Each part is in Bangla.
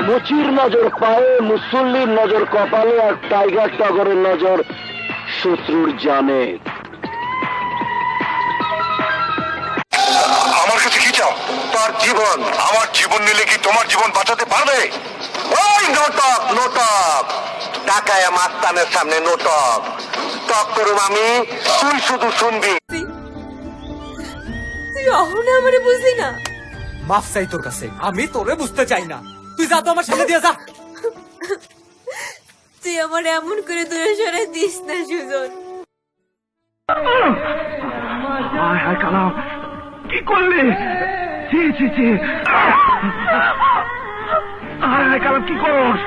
মুচির নজর পায়ে, মুসল্লির নজর কপালে, আর টাইগার টগরের নজর শত্রুর জানে। আমার কাছে কি চাও? তার জীবন। আমার জীবন নিলে কি তোমার জীবন বাঁচাতে পারবে? ওই নোটক নোটক, টাকায় মাস্তানের সামনে নোটক টক করুম আমি, তুই শুধু শুনবি। তুই অহনা আমারে বুঝলি না। মাফ চাই তোর কাছে, আমি তোরে বুঝতে চাই না। তুই যা তো আমার সামনে দিয়ে যা। তুই আমার এমন করে দূরে সরাই দিস না সুজন। কালাম, কি করলি? কালাম কি করস?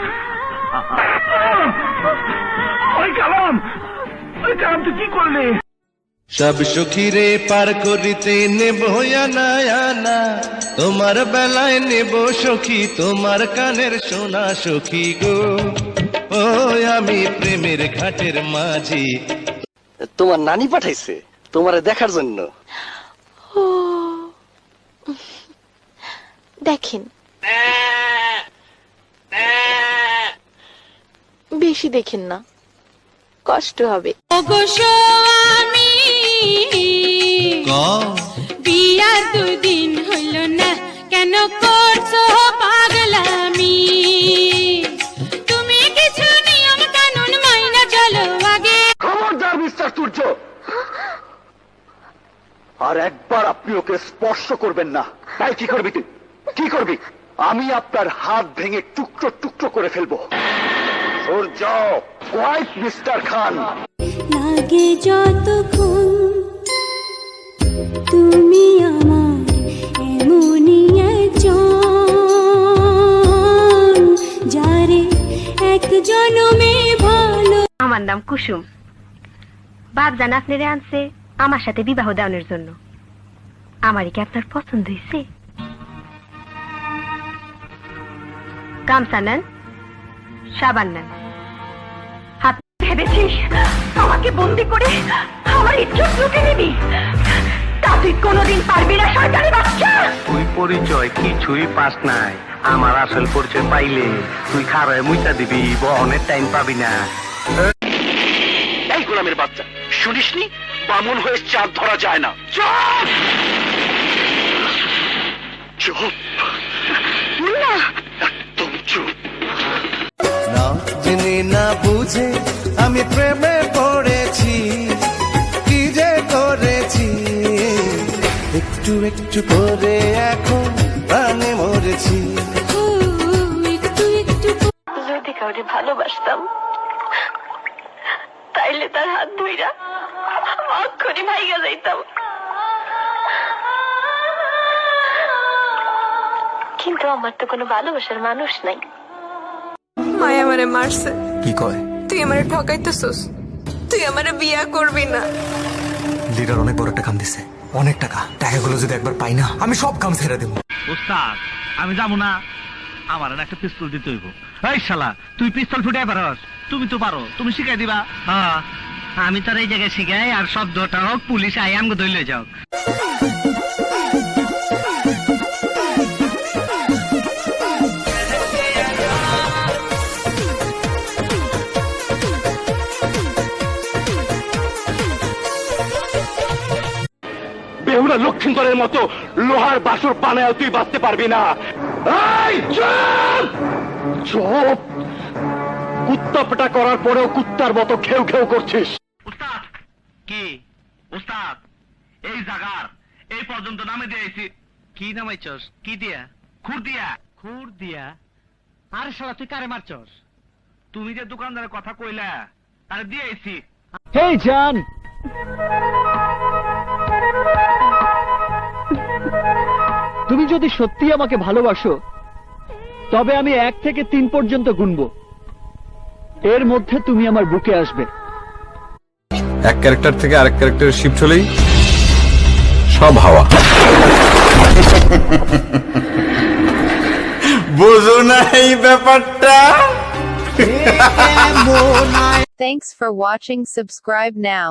ওই কালাম তুই কি করলি? সব সখীরে পার করিতে নেব আনা আনা, তোমার বেলায় নেব সখী তোমার কানের সোনা সখী গো। ও আমি প্রেমের ঘাটের মাঝি। তোমার নানি পাঠাইছে তোমারে দেখার জন্য। ও দেখেন, বেশি দেখেন না, কষ্ট হবে। বিয়া দুদিন হইল না, কেন করছো পাগলামি? তুমি কিছু নিয়ম কানুন মাইনা চলো আগে। খবরদার মিস্টার সূর্য, আর একবার আপনি ওকে স্পর্শ করবেন না। তাই কি করবি তুই? কি করবি? আমি আপনার হাত ভেঙে টুকরো টুকরো করে ফেলবো। সূর্য, কোয়াইট মিস্টার খান। লাগে যতক্ষণ তুমি আমার এমনই একজন, যারে এক জনমে ভালো। আমার নাম কুসুম। বাপ জান আপনারে আনছে আমার সাথে বিবাহ দেওয়ানোর জন্য। আমারই কি আপনার পছন্দ হয়েছে? গামছা নেন, সাবান নেন। হাত ভেবেছিস আমাকে বন্দি করে আমার ইজ্জত লুটে নিবি? তা তুই কোনোদিন পারবি না সরকারি বাচ্চা। তুই পরিচয় কিছুই পাস নাই। আমার আসল পরিচয় পাইলে তুই খারায় মুইটা দিবি, বহনের টাইম পাবি না। এই গোলামের বাচ্চা, শুনিসনি বামুন হয়ে চাঁদ ধরা যায় না। চুপ চুপ না, একদম চুপ। না জেনে না বুঝে আমি প্রেমে পড়েছি, কি যে করেছি একটু একটু করে এখন প্রাণে মরেছি। একটু একটু যদি কাউকে ভালোবাসতাম তাইলে তার হাত ধইরা অক্ষরে ভাইগা যাইতাম। কিন্তু আমার তো কোনো ভালোবাসার মানুষ নাই। মায় আমারে মারছে। কি কয়? তুই আমারে ঠকাইতেছস। তুই আমারে বিয়া করবি না। লিডার অনেক বড় একটা কাম দিছে, অনেক টাকা। টাকাগুলো যদি একবার পাই না, আমি সব কাম ছেড়ে দেবো। ওস্তাদ, আমি যাবো না। আমার একটা পিস্তল দিতে হইব। এই শালা, তুই পিস্তল ফুটাই পারস? তুমি তো পারো, তুমি শিখাই দিবা। হ্যাঁ, আমি তোর এই জায়গায় শিখাই, আর শব্দটা হোক পুলিশ আই আমগো ধরলে যাও। বেহুলা লক্ষ্মীন্দরের মতো লোহার বাসুর বানায় তুই বাঁচতে পারবি না। এই চুপ চুপ, কুত্তা পেটা করার পরেও কুত্তার মতো খেউ খেউ করছিস। উস্তাদ, কি উস্তাদ, এই জাগার এই পর্যন্ত নামে দিয়েছি। কি নামাইছস? কি দিয়া? খুর দিয়া। খুর দিয়া? আরে শালা, তুই কারে মারছস? তুমি যে দোকানদারের কথা কইলা তারে দিয়েছি। হেই জান, তুমি যদি সত্যি আমাকে ভালোবাসো তবে আমি 1 থেকে 3 পর্যন্ত গুনবো। এর মধ্যে তুমি আমার বুকে আসবে। এক ক্যারেক্টার থেকে আরেক ক্যারেক্টারে শিফট হলেই সব হাওয়া। বুঝো না এই ব্যাপারটা? Thanks for watching. Subscribe now.